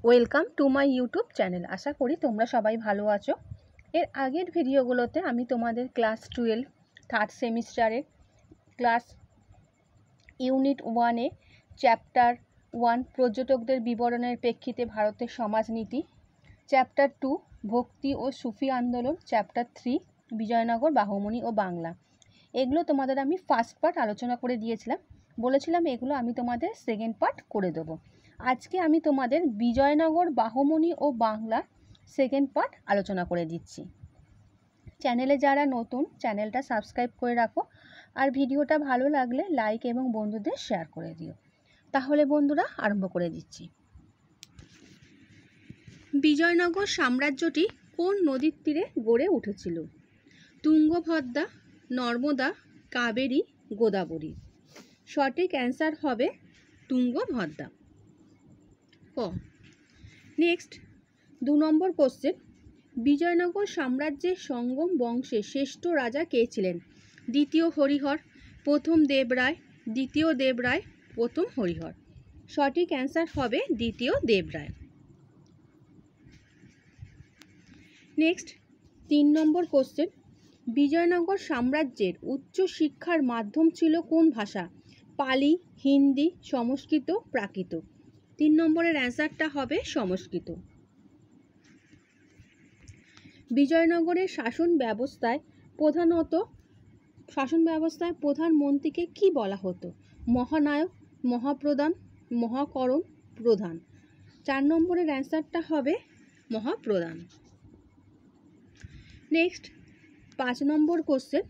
Welcome to my YouTube channel. আশা করি তোমরা সবাই ভালো আছো। এর আগের ভিডিওগুলোতে আমি তোমাদের ক্লাস 12 থার্ড সেমিস্টারের ক্লাস ইউনিট 1-এ চ্যাপ্টার 1 পর্যটকদের বিবরণের প্রেক্ষিতে ভারতের সমাজনীতি, চ্যাপ্টার 2 ভক্তি ও সুফি আন্দোলন, চ্যাপ্টার 3 বিজয়নগর, বাহমনি ও বাংলা, এগুলো তোমাদের আমি ফার্স্ট পার্ট আলোচনা করে দিয়েছিলাম। বলেছিলাম এগুলো আমি তোমাদের সেকেন্ড পার্ট করে দেবো। আজকে আমি তোমাদের বিজয়নগর, বাহমনি ও বাংলা সেকেন্ড পার্ট আলোচনা করে দিচ্ছি। চ্যানেলে যারা নতুন, চ্যানেলটা সাবস্ক্রাইব করে রাখো, আর ভিডিওটা ভালো লাগলে লাইক এবং বন্ধুদের শেয়ার করে দিও। তাহলে বন্ধুরা আরম্ভ করে দিচ্ছি। বিজয়নগর সাম্রাজ্যটি কোন নদীর তীরে গড়ে উঠেছিল? তুঙ্গভদ্রা, নর্মদা, কাবেরী, গোদাবরী। সঠিক অ্যান্সার হবে তুঙ্গভদ্রা। নেক্সট 2 নম্বর কোশ্চেন, বিজয়নগর সাম্রাজ্যের সঙ্গম বংশের শ্রেষ্ঠ রাজা কে ছিলেন? দ্বিতীয় হরিহর, প্রথম দেবরায়, দ্বিতীয় দেবরায়, প্রথম হরিহর। সঠিক অ্যান্সার হবে দ্বিতীয় দেবরায়। নেক্সট 3 নম্বর কোশ্চেন, বিজয়নগর সাম্রাজ্যের উচ্চ শিক্ষার মাধ্যম ছিল কোন ভাষা? পালি, হিন্দি, সংস্কৃত, প্রাকৃত। 3 নম্বরের অ্যান্সারটা হবে সংস্কৃত। বিজয়নগরের শাসন ব্যবস্থায় প্রধানমন্ত্রীকে কি বলা হতো? মহানায়ক, মহাপ্রধান, মহাকরণ, প্রধান। 4 নম্বরের অ্যান্সারটা হবে মহাপ্রধান। নেক্সট 5 নম্বর কোশ্চেন,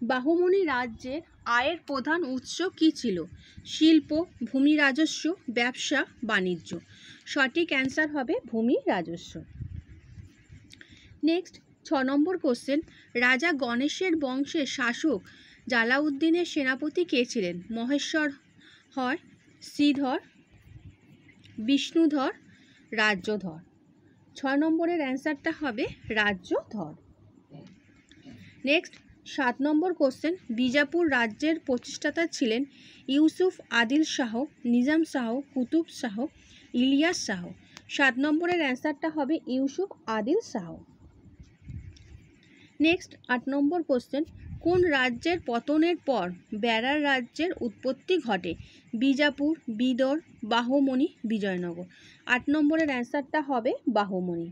বাহমনি রাজ্যের আয়ের প্রধান উৎস কি ছিল? শিল্প, ভূমি রাজস্ব, ব্যবসা, বাণিজ্য। সঠিক অ্যান্সার হবে ভূমি রাজস্ব। নেক্সট 6 নম্বর কোশ্চেন, রাজা গণেশের বংশের শাসক জালাউদ্দিনের সেনাপতি কে ছিলেন? মহেশ্বর হর, শ্রীধর, বিষ্ণুধর, রাজ্যধর। 6 নম্বরের অ্যান্সারটা হবে রাজ্যধর। নেক্সট 7 নম্বর কোশ্চেন, বিজাপুর রাজ্যের প্রতিষ্ঠাতা ছিলেন ইউসুফ আদিল শাহ, নিজাম শাহ, কুতুব শাহ, ইলিয়াস শাহ। 7 নম্বরের অ্যান্সারটা হবে ইউসুফ আদিল শাহ। নেক্সট 8 নম্বর কোশ্চেন, কোন রাজ্যের পতনের পর বেরার রাজ্যের উৎপত্তি ঘটে? বিজাপুর, বিদর, বাহমনি, বিজয়নগর। 8 নম্বরের অ্যান্সারটা হবে বাহমনি।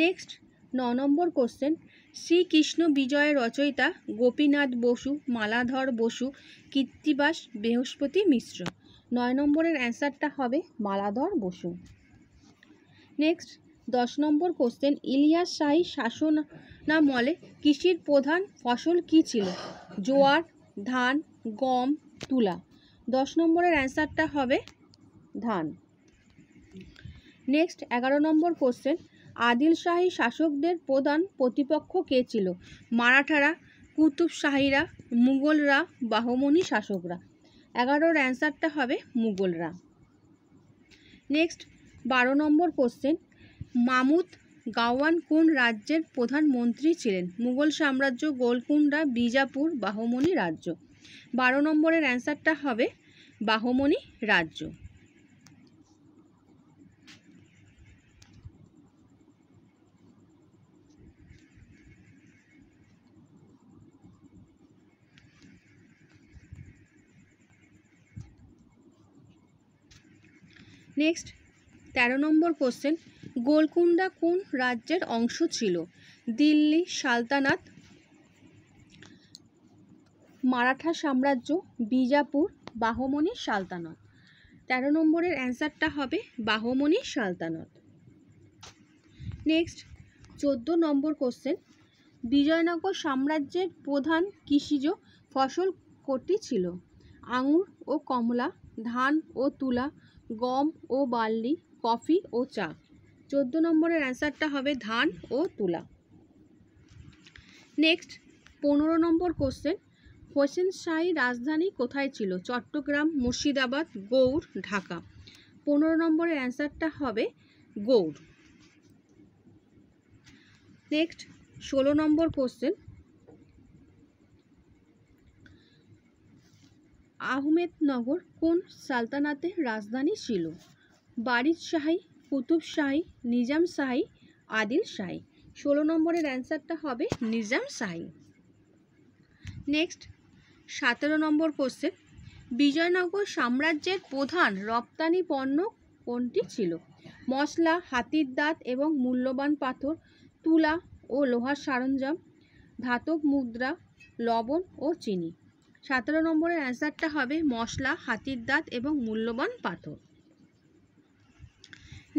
নেক্সট 9 নম্বর কোশ্চেন, শ্রীকৃষ্ণ বিজয়ের রচয়িতা গোপীনাথ বসু, মালাধর বসু, কৃত্তিবাস, বৃহস্পতি মিশ্র। 9 নম্বরের অ্যান্সারটা হবে মালাধর বসু। নেক্সট 10 নম্বর কোশ্চেন, ইলিয়াস শাহী শাসনামলে কৃষির প্রধান ফসল কি ছিল? জোয়ার, ধান, গম, তুলা। 10 নম্বরের অ্যান্সারটা হবে ধান। নেক্সট 11 নম্বর কোশ্চেন, আদিল শাহী শাসকদের প্রধান প্রতিপক্ষ কে ছিল? মারাঠারা, কুতুব শাহীরা, মুঘলরা, বাহমনি শাসকরা। 11-র অ্যান্সারটা হবে মুঘলরা। নেক্সট 12 নম্বর কোশ্চেন, মামুদ গাওয়ান কোন রাজ্যের প্রধানমন্ত্রী ছিলেন? মুঘল সাম্রাজ্য, গোলকুন্ডা, বিজাপুর, বাহমনি রাজ্য। 12 নম্বরের অ্যান্সারটা হবে বাহমনি রাজ্য। নেক্সট 13 নম্বর কোশ্চেন, গোলকুন্ডা কোন রাজ্যের অংশ ছিল? দিল্লি সালতানাত, মারাঠা সাম্রাজ্য, বিজাপুর, বাহমনি সালতানাত। 13 নম্বরের অ্যান্সারটা হবে বাহমনি সালতানাত। নেক্সট 14 নম্বর কোশ্চেন, বিজয়নগর সাম্রাজ্যের প্রধান কৃষিজ ফসল কোনটি ছিল? আঙুর ও কমলা, ধান ও তুলা, গম ও বার্লি, কফি ও চা। 14 নম্বরের অ্যান্সারটা হবে ধান ও তুলা। নেক্সট 15 নম্বর কোশ্চেন, হোসেন শাহী রাজধানী কোথায় ছিল? চট্টগ্রাম, মুর্শিদাবাদ, গৌড়, ঢাকা। 15 নম্বরের অ্যান্সারটা হবে গৌড়। নেক্সট 16 নম্বর কোশ্চেন, আহমেদনগর কোন সালতানাতের রাজধানী ছিল? বারিদ শাহী, কুতুব শাহী, নিজাম শাহী, আদিল শাহী। 16 নম্বরের অ্যান্সারটা হবে নিজাম শাহী। নেক্সট 17 নম্বর কোশ্চেন, বিজয়নগর সাম্রাজ্যের প্রধান রপ্তানি পণ্য কোনটি ছিল? মশলা, হাতির দাঁত এবং মূল্যবান পাথর, তুলা ও লোহার সরঞ্জাম, ধাতব মুদ্রা, লবণ ও চিনি। 17 নম্বরের অ্যান্সারটা হবে মশলা, হাতির দাঁত এবং মূল্যবান পাথর।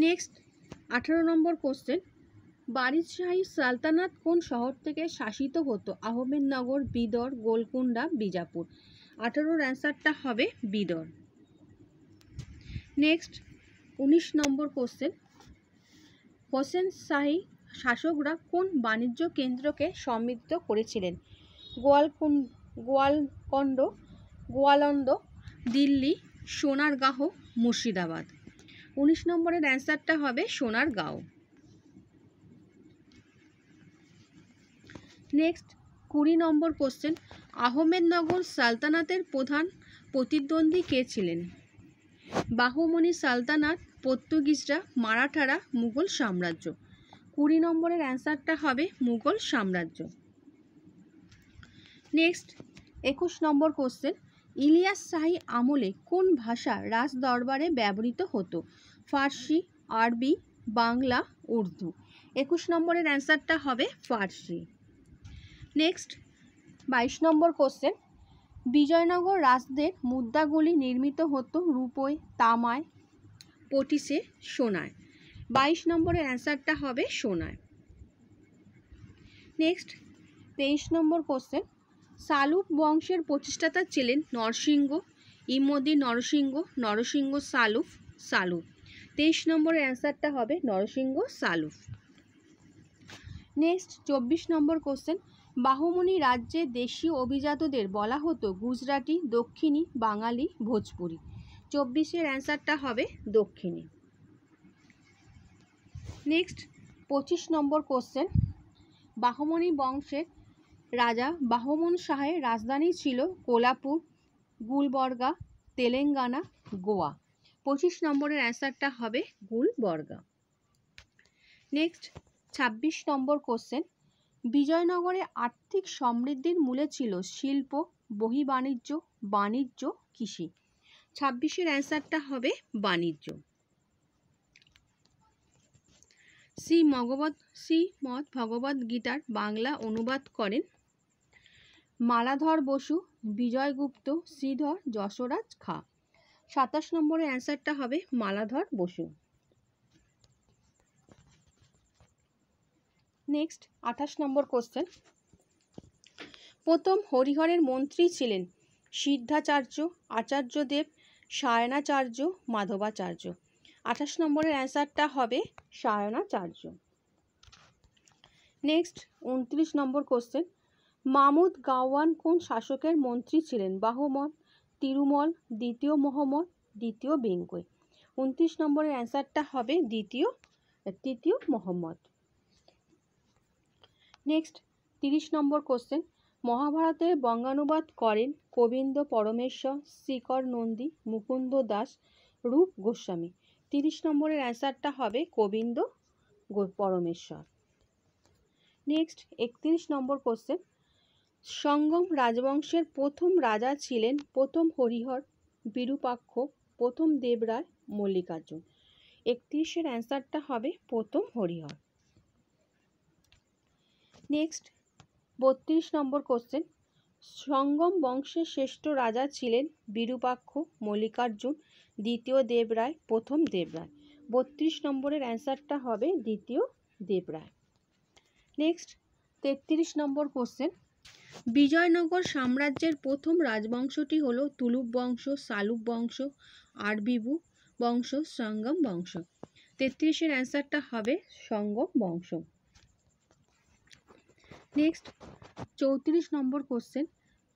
নেক্সট 18 নম্বর কোশ্চেন, বারিদ শাহী সালতানাত কোন শহর থেকে শাসিত হতো? আহমেদনগর, বিদর, গোলকুন্ডা, বিজাপুর। 18-র অ্যান্সারটা হবে বিদর। নেক্সট 19 নম্বর কোশ্চেন, হোসেন শাহী শাসকরা কোন বাণিজ্য কেন্দ্রকে সমৃদ্ধ করেছিলেন? গোয়ালকন্ড, গোয়ালন্দ, দিল্লি, সোনারগাঁও, মুর্শিদাবাদ। 19 নম্বরের অ্যান্সারটা হবে সোনারগাঁও। নেক্সট 20 নম্বর কোশ্চেন, আহমেদনগর সালতানাতের প্রধান প্রতিদ্বন্দ্বী কে ছিলেন? বাহমনি সালতানাত, পর্তুগিজরা, মারাঠারা, মুঘল সাম্রাজ্য। 20 নম্বরের অ্যান্সারটা হবে মুঘল সাম্রাজ্য। নেক্সট 21 নম্বর কোশ্চেন, ইলিয়াস শাহী আমলে কোন ভাষা রাজ দরবারে ব্যবহৃত হতো? ফার্সি, আরবি, বাংলা, উর্দু। 21 নম্বরের অ্যান্সারটা হবে ফার্সি। নেক্সট 22 নম্বর কোশ্চেন, বিজয়নগর রাজদের মুদ্রাগুলি নির্মিত হতো রূপোয়, তামায়, পটিশে, সোনায়। 22 নম্বরের অ্যান্সারটা হবে সোনায়। নেক্সট 23 নম্বর কোশ্চেন, সালুক বংশের প্রতিষ্ঠাতা ছিলেন নরসিংহ, ইমদি নরসিংহ, নরসিংহ সালুফ, সালুফ। 23 নম্বরের অ্যান্সারটা হবে নরসিংহ সালুফ। নেক্সট 24 নম্বর কোশ্চেন, বাহমনি রাজ্যে দেশীয় অভিজাতদের বলা হতো গুজরাটি, দক্ষিণী, বাঙালি, ভোজপুরি। 24-এর অ্যান্সারটা হবে দক্ষিণী। নেক্সট 25 নম্বর কোশ্চেন, বাহমনি বংশের রাজা বাহমন শাহের রাজধানী ছিল কোলাপুর, গুলবর্গা, তেলেঙ্গানা, গোয়া। 25 নম্বরের অ্যান্সারটা হবে গুলবর্গা। নেক্সট 26 নম্বর কোশ্চেন, বিজয়নগরে আর্থিক সমৃদ্ধির মূলে ছিল শিল্প, বহির্বাণিজ্য, বাণিজ্য, কৃষি। 26-এর অ্যান্সারটা হবে বাণিজ্য। শ্রীমদ্ ভগবদ্ গীতার বাংলা অনুবাদ করেন মালাধর বসু, বিজয়গুপ্ত, শ্রীধর যশোরাজ খাঁ। 27 নম্বরের অ্যান্সারটা হবে মালাধর বসু। নেক্সট 28 নম্বর কোশ্চেন, প্রথম হরিহরের মন্ত্রী ছিলেন সিদ্ধাচার্য, আচার্যদেব, সায়নাচার্য, মাধবাচার্য। 28 নম্বরের অ্যান্সারটা হবে সায়নাচার্য। নেক্সট 29 নম্বর কোশ্চেন, মামুদ গাওয়ান কোন শাসকের মন্ত্রী ছিলেন? বাহমন, তিরুমল, দ্বিতীয় মোহাম্মদ, দ্বিতীয় বেঙ্গল। 29 নম্বরের অ্যান্সারটা হবে তৃতীয় মোহাম্মদ। নেক্সট 30 নম্বর কোশ্চেন, মহাভারতের বঙ্গানুবাদ করেন গোবিন্দ পরমেশ্বর, শ্রীকর নন্দী, মুকুন্দ দাস, রূপ গোস্বামী। 30 নম্বরের অ্যান্সারটা হবে গোবিন্দ পরমেশ্বর। নেক্সট 31 নম্বর কোশ্চেন, সঙ্গম রাজবংশের প্রথম রাজা ছিলেন প্রথম হরিহর, বিরূপাক্ষ, প্রথম দেবরায়, মল্লিকার্জুন। 31-এর অ্যান্সারটা হবে প্রথম হরিহর। নেক্সট 32 নম্বর কোশ্চেন, সঙ্গম বংশের শ্রেষ্ঠ রাজা ছিলেন বিরূপাক্ষ, মল্লিকার্জুন, দ্বিতীয় দেবরায়, প্রথম দেবরায়। 32 নম্বরের অ্যান্সারটা হবে দ্বিতীয় দেবরায়। নেক্সট 33 নম্বর কোশ্চেন, বিজয়নগর সাম্রাজ্যের প্রথম রাজবংশটি হলো তুলুপ বংশ, সালুক বংশ, আরবিবু বংশ, সঙ্গম বংশ। 33-এর অ্যান্সারটা হবে সঙ্গম বংশ। নেক্সট 34 নম্বর কোশ্চেন,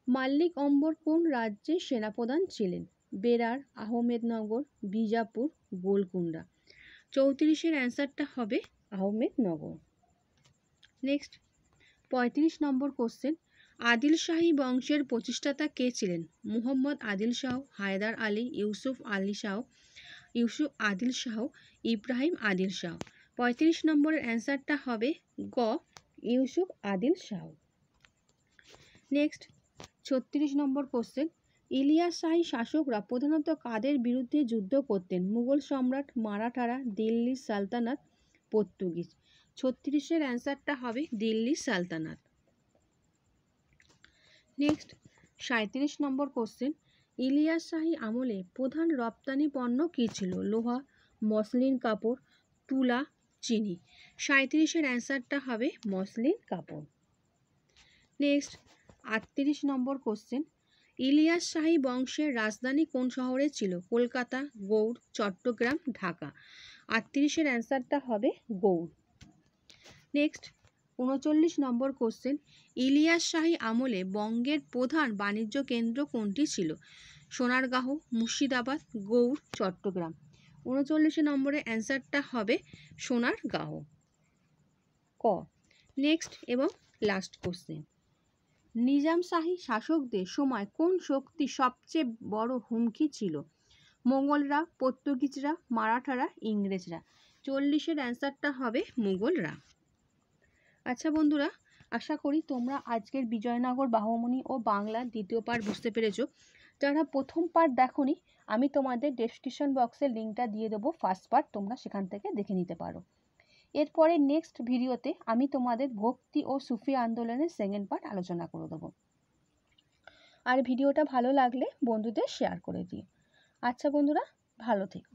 মাল্লিক অম্বর কোন রাজ্যের সেনাপ্রধান ছিলেন? বেরার, আহমেদনগর, বিজাপুর, গোলকুন্ডা। 34-এর অ্যান্সারটা হবে আহমেদনগর। নেক্সট 35 নম্বর কোশ্চেন, আদিল শাহী বংশের প্রতিষ্ঠাতা কে ছিলেন? মুহম্মদ আদিল শাহ, হায়দার আলী, ইউসুফ আলী শাহ, ইউসুফ আদিল শাহ, ইব্রাহিম আদিল শাহ। 35 নম্বরের অ্যান্সারটা হবে গ, ইউসুফ আদিল শাহ। নেক্সট 36 নম্বর কোশ্চেন, ইলিয়াস শাহী শাসকরা প্রধানত কাদের বিরুদ্ধে যুদ্ধ করতেন? মুঘল সম্রাট, মারাঠারা, দিল্লি সালতানাত, পর্তুগিজ। 36-এর অ্যান্সারটা হবে দিল্লি সালতানাত। নেক্সট 37 নম্বর কোশ্চেন, ইলিয়াস শাহী আমলে প্রধান রপ্তানি পণ্য কী ছিল? লোহা, মসলিন কাপড়, তুলা, চিনি। 37-এর অ্যান্সারটা হবে মসলিন কাপড়। নেক্সট 38 নম্বর কোশ্চেন, ইলিয়াস শাহী বংশের রাজধানী কোন শহরে ছিল? কলকাতা, গৌড়, চট্টগ্রাম, ঢাকা। 38-এর অ্যান্সারটা হবে গৌড়। নেক্সট 39 নম্বর কোশ্চেন, ইলিয়াস শাহী আমলে বঙ্গের প্রধান বাণিজ্য কেন্দ্র কোনটি ছিল? সোনারগাঁও, মুর্শিদাবাদ, গৌড়, চট্টগ্রাম। 39 নম্বরের অ্যান্সারটা হবে সোনারগাঁও, ক। নেক্সট এবং লাস্ট কোশ্চেন, নিজাম শাহী শাসকদের সময় কোন শক্তি সবচেয়ে বড় হুমকি ছিল? মোগলরা, পর্তুগিজরা, মারাঠারা, ইংরেজরা। 40-এর অ্যান্সারটা হবে মুঘলরা। আচ্ছা বন্ধুরা, আশা করি তোমরা আজকের বিজয়নগর, বাহুমনি ও বাংলার দ্বিতীয় পার্ট বুঝতে পেরেছো। যারা প্রথম পার্ট দেখোনি, আমি তোমাদের ডেসক্রিপশন বক্সে লিঙ্কটা দিয়ে দেবো, ফার্স্ট পার্ট, তোমরা সেখান থেকে দেখে নিতে পারো। এরপরে নেক্সট ভিডিওতে আমি তোমাদের ভক্তি ও সুফি আন্দোলনের সেকেন্ড পার্ট আলোচনা করে দেবো। আর ভিডিওটা ভালো লাগলে বন্ধুদের শেয়ার করে দিও। আচ্ছা বন্ধুরা, ভালো থেকো।